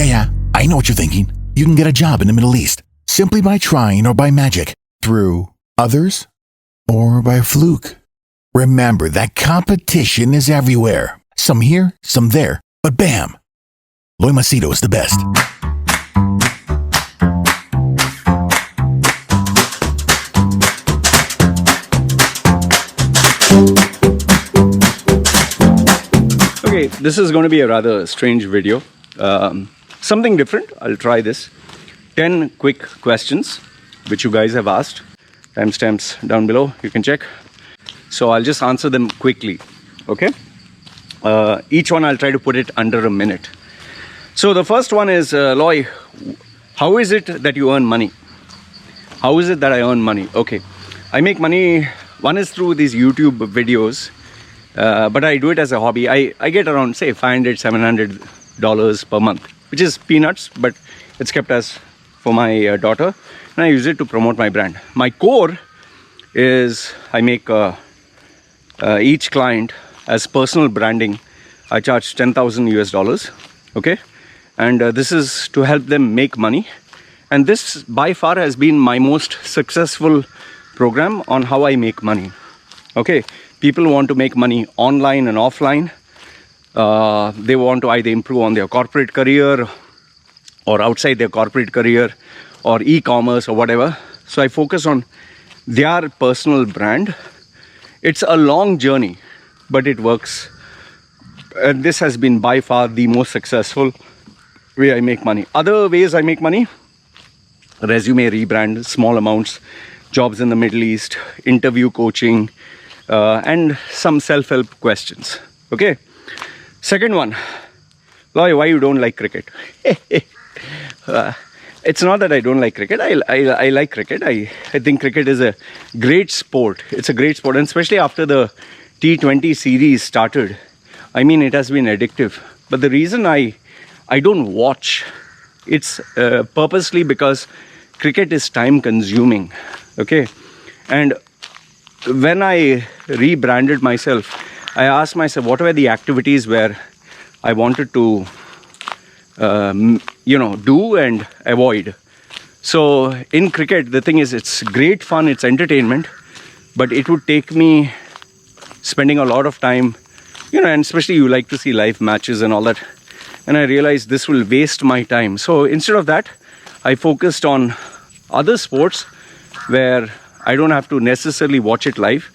Yeah, I know what you're thinking. You can get a job in the Middle East simply by trying or by magic, through others, or by fluke. Remember that competition is everywhere. Some here, some there, but bam! Loy Machedo is the best. Okay, this is going to be a rather strange video. Something different. I'll try this. 10 quick questions which you guys have asked. Timestamps down below, you can check. So I'll just answer them quickly. Okay? Each one I'll try to put it under a minute. So the first one is, Loy, how is it that you earn money? How is it that I earn money? Okay, I make money, one is through these YouTube videos, but I do it as a hobby. I get around, say, $500, $700 per month, which is peanuts, but it's kept as for my daughter, and I use it to promote my brand. My core is I make each client as personal branding. I charge $10,000 US, okay? And this is to help them make money. And this by far has been my most successful program on how I make money. Okay, people want to make money online and offline. They want to either improve on their corporate career or outside their corporate career or e-commerce or whatever. So I focus on their personal brand. It's a long journey, but it works. And this has been by far the most successful way I make money. Other ways I make money: resume rebrand, small amounts, jobs in the Middle East, interview coaching, and some self-help questions. Okay. Second one, Loy, why you don't like cricket? It's not that I don't like cricket. I like cricket. I think cricket is a great sport. It's a great sport, and especially after the T20 series started. I mean, it has been addictive. But the reason I don't watch, it's purposely because cricket is time consuming. Okay. And when I rebranded myself, I asked myself, what were the activities where I wanted to do and avoid. So in cricket, the thing is, it's great fun, it's entertainment, but it would take me spending a lot of time, and especially you like to see live matches and all that. And I realized this will waste my time. So instead of that, I focused on other sports where I don't have to necessarily watch it live.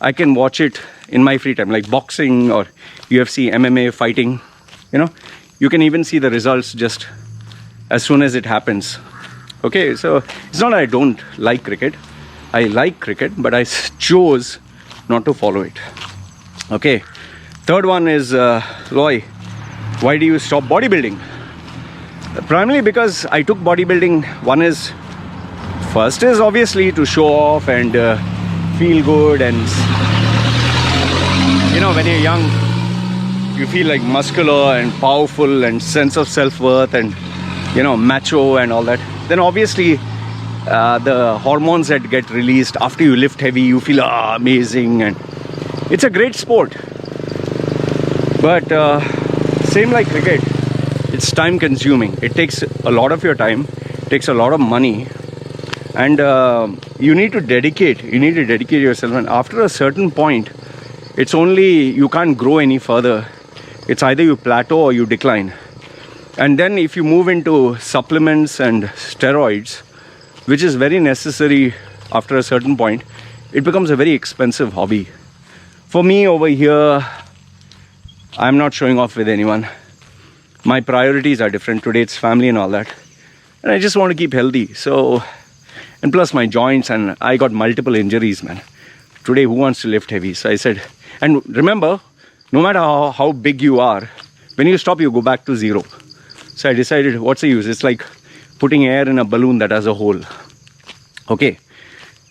I can watch it in my free time, like boxing or UFC, MMA, fighting. You can even see the results just as soon as it happens. Okay, so it's not that I don't like cricket. I like cricket, but I chose not to follow it. Okay, third one is, Loy, why do you stop bodybuilding? Primarily because I took bodybuilding. First is obviously to show off and feel good, and when you're young, you feel like muscular and powerful and sense of self-worth and macho and all that. Then obviously the hormones that get released after you lift heavy, you feel amazing, and it's a great sport. But same like cricket, it's time consuming. It takes a lot of your time, it takes a lot of money, and you need to dedicate yourself. And after a certain point, it's only, you can't grow any further. It's either you plateau or you decline. And then if you move into supplements and steroids, which is very necessary after a certain point, it becomes a very expensive hobby. For me over here, I'm not showing off with anyone. My priorities are different. Today it's family and all that. And I just want to keep healthy. So, and plus my joints, and I got multiple injuries, man. Today, who wants to lift heavy? So I said, and remember, no matter how big you are, when you stop, you go back to zero. So I decided, what's the use? It's like putting air in a balloon that has a hole. Okay.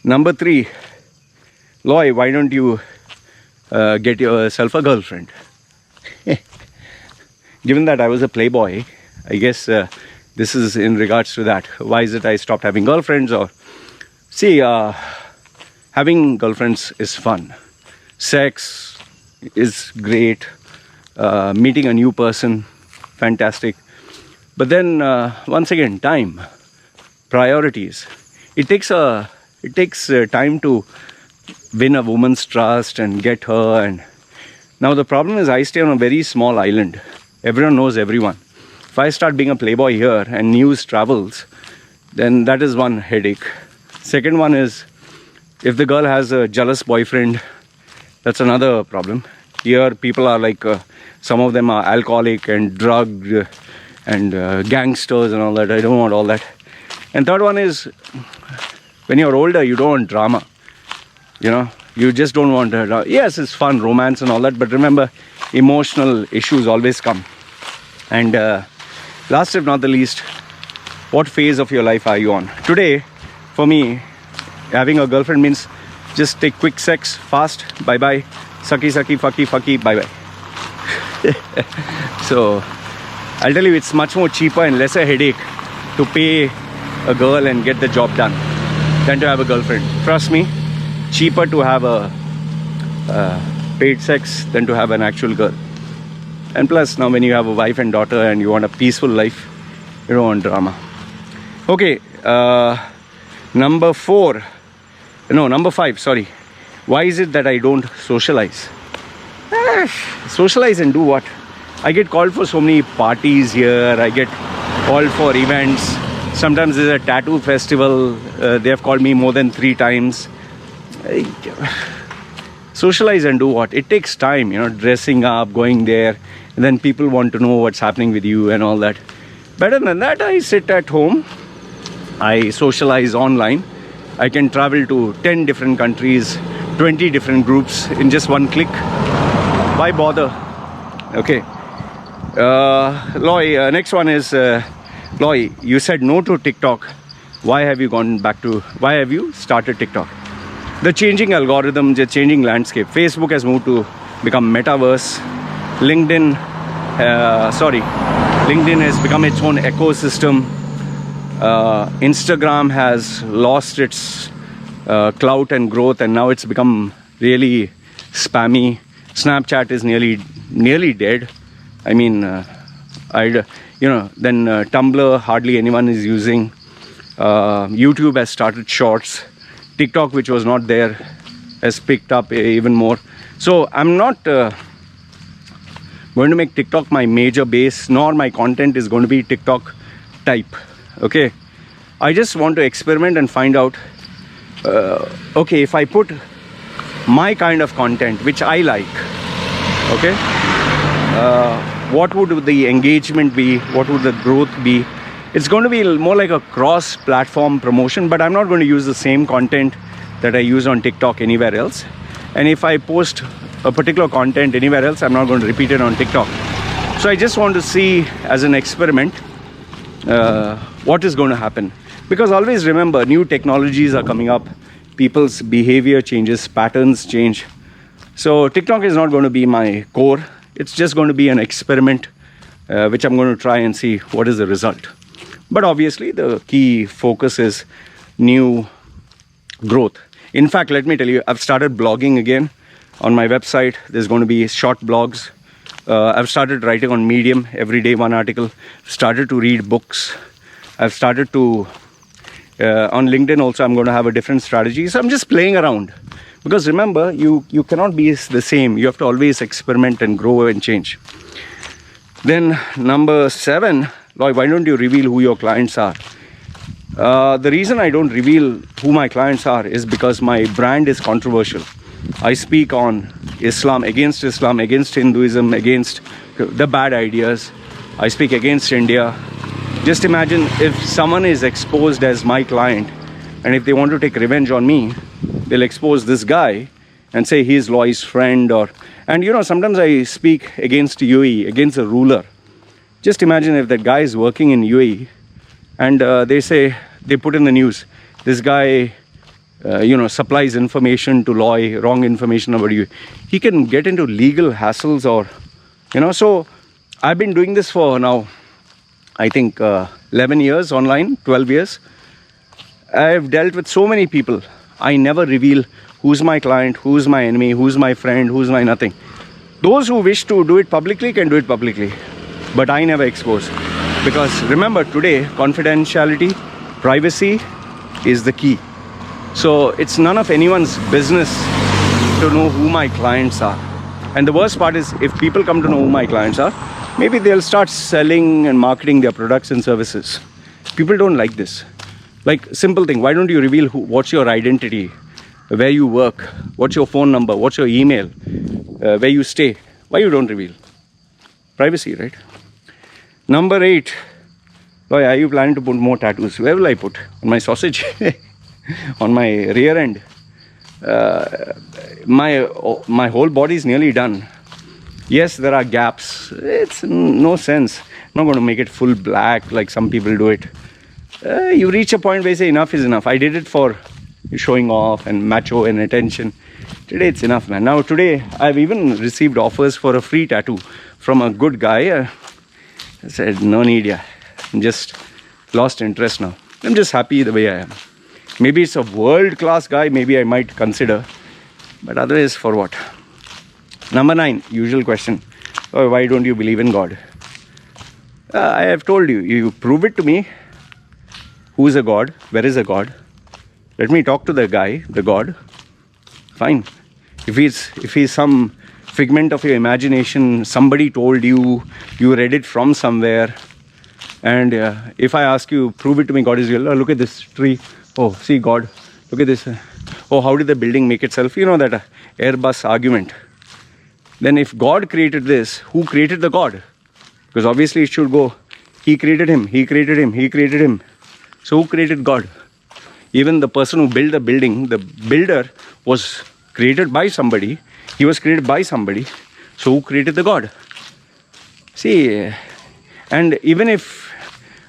Number 3, Loy, why don't you get yourself a girlfriend? Given that I was a playboy, I guess this is in regards to that. Why is it I stopped having girlfriends? Or see, having girlfriends is fun. Sex is great. Meeting a new person, fantastic. But then once again, time, priorities. It takes time to win a woman's trust and get her. And now the problem is, I stay on a very small island. Everyone knows everyone. If I start being a playboy here and news travels, then that is one headache. Second one is, if the girl has a jealous boyfriend, that's another problem. Here people are like, some of them are alcoholic and drugged and gangsters and all that. I don't want all that. And third one is, when you're older, you don't want drama. You know, you just don't want yes, it's fun, romance and all that, but remember, emotional issues always come. And last if not the least, what phase of your life are you on? Today, for me, having a girlfriend means just take quick sex, fast, bye-bye, sucky, sucky, fucky, fucky, bye-bye. So, I'll tell you, it's much more cheaper and lesser headache to pay a girl and get the job done than to have a girlfriend. Trust me, cheaper to have a paid sex than to have an actual girl. And plus, now when you have a wife and daughter and you want a peaceful life, you don't want drama. Okay, number 5, sorry. Why is it that I don't socialize? Socialize and do what? I get called for so many parties here. I get called for events. Sometimes there's a tattoo festival. They have called me more than 3 times. Socialize and do what? It takes time, you know, dressing up, going there. And then people want to know what's happening with you and all that. Better than that, I sit at home. I socialize online. I can travel to 10 different countries, 20 different groups in just one click. Why bother? Okay. Loy, next one is, Loy, you said no to TikTok. Why have you started TikTok? The changing algorithm, the changing landscape. Facebook has moved to become metaverse. LinkedIn has become its own ecosystem. Instagram has lost its clout and growth, and now it's become really spammy. Snapchat is nearly dead. I mean, then Tumblr hardly anyone is using. YouTube has started shorts. TikTok, which was not there, has picked up even more. So I'm not going to make TikTok my major base, nor my content is going to be TikTok type. Okay, I just want to experiment and find out, okay, if I put my kind of content which I like, okay, what would the engagement be, what would the growth be? It's going to be more like a cross-platform promotion, but I'm not going to use the same content that I use on TikTok anywhere else. And if I post a particular content anywhere else, I'm not going to repeat it on TikTok. So I just want to see, as an experiment, what is going to happen. Because always remember, new technologies are coming up, people's behavior changes, patterns change. So TikTok is not going to be my core. It's just going to be an experiment, which I'm going to try and see what is the result. But obviously the key focus is new growth. In fact, let me tell you, I've started blogging again on my website. There's going to be short blogs. I've started writing on Medium, every day one article. Started to read books. I've started to, on LinkedIn also, I'm going to have a different strategy. So I'm just playing around. Because remember, you cannot be the same. You have to always experiment and grow and change. Then number 7, Loy, why don't you reveal who your clients are? The reason I don't reveal who my clients are is because my brand is controversial. I speak on Islam, against Hinduism, against the bad ideas. I speak against India. Just imagine if someone is exposed as my client, and if they want to take revenge on me, they'll expose this guy and say he's Loy's friend. And sometimes I speak against UAE, against a ruler. Just imagine if that guy is working in UAE and they put in the news, this guy, supplies information to Loy, wrong information about you. He can get into legal hassles so I've been doing this for now, I think 11 years online, 12 years. I've dealt with so many people. I never reveal who's my client, who's my enemy, who's my friend, who's my nothing. Those who wish to do it publicly can do it publicly. But I never expose. Because remember, today, confidentiality, privacy is the key. So it's none of anyone's business to know who my clients are. And the worst part is, if people come to know who my clients are, maybe they'll start selling and marketing their products and services. People don't like this. Like, simple thing, why don't you reveal what's your identity, where you work, what's your phone number, what's your email, where you stay? Why you don't reveal? Privacy, right? Number 8. Loy, are you planning to put more tattoos? Where will I put? On my sausage? On my rear end? My whole body is nearly done. Yes, there are gaps. It's no sense. I'm not going to make it full black like some people do it. You reach a point where you say enough is enough. I did it for showing off and macho and attention. Today it's enough, man. Now today I've even received offers for a free tattoo from a good guy. I said no need, yeah. I'm just lost interest now. I'm just happy the way I am. Maybe it's a world-class guy, maybe I might consider. But otherwise, for what? Number 9, usual question. Oh, why don't you believe in God? I have told you, you prove it to me. Who is a God? Where is a God? Let me talk to the guy, the God. Fine. If he's some figment of your imagination, somebody told you, you read it from somewhere. And if I ask you, prove it to me, God is real. Oh, look at this tree. Oh, see God. Look at this. Oh, how did the building make itself? You know that Airbus argument. Then if God created this, who created the God? Because obviously it should go, he created him, he created him, he created him. So who created God? Even the person who built the building, the builder was created by somebody. He was created by somebody. So who created the God? See, and even if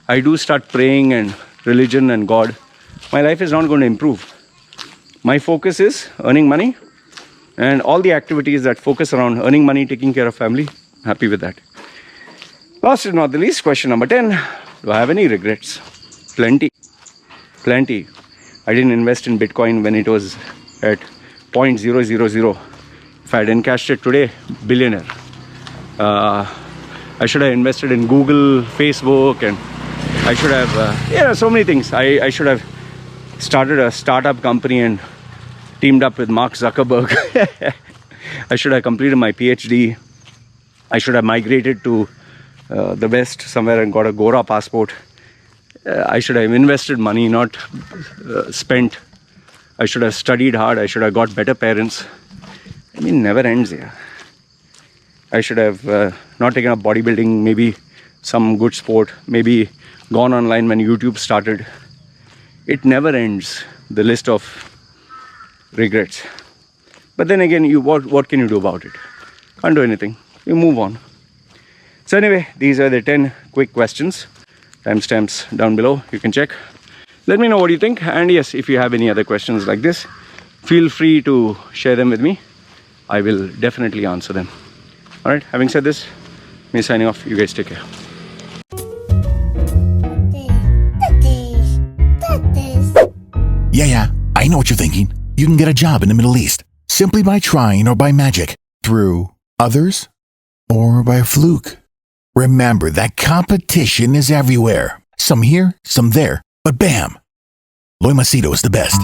I do start praying and religion and God, my life is not going to improve. My focus is earning money and all the activities that focus around earning money, taking care of family. Happy with that. Last but not the least, question number 10. Do I have any regrets? Plenty. Plenty. I didn't invest in Bitcoin when it was at 0.000. If I had encashed it today, billionaire. I should have invested in Google, Facebook, and I should have, so many things. I should have started a startup company and teamed up with Mark Zuckerberg. I should have completed my PhD. I should have migrated to the West somewhere and got a Gora passport. I should have invested money, not spent. I should have studied hard. I should have got better parents. I mean, never ends here. I should have not taken up bodybuilding, maybe some good sport, maybe gone online when YouTube started. It never ends, the list of regrets. But then again, what can you do about it? Can't do anything. You move on. So anyway, these are the 10 quick questions. Timestamps down below, you can check. Let me know what you think. And yes, if you have any other questions like this, feel free to share them with me. I will definitely answer them. Alright, having said this, me signing off. You guys take care. Yeah, I know what you're thinking. You can get a job in the Middle East simply by trying or by magic, through others or by fluke. Remember that competition is everywhere. Some here, some there, but bam! Loy Machedo is the best.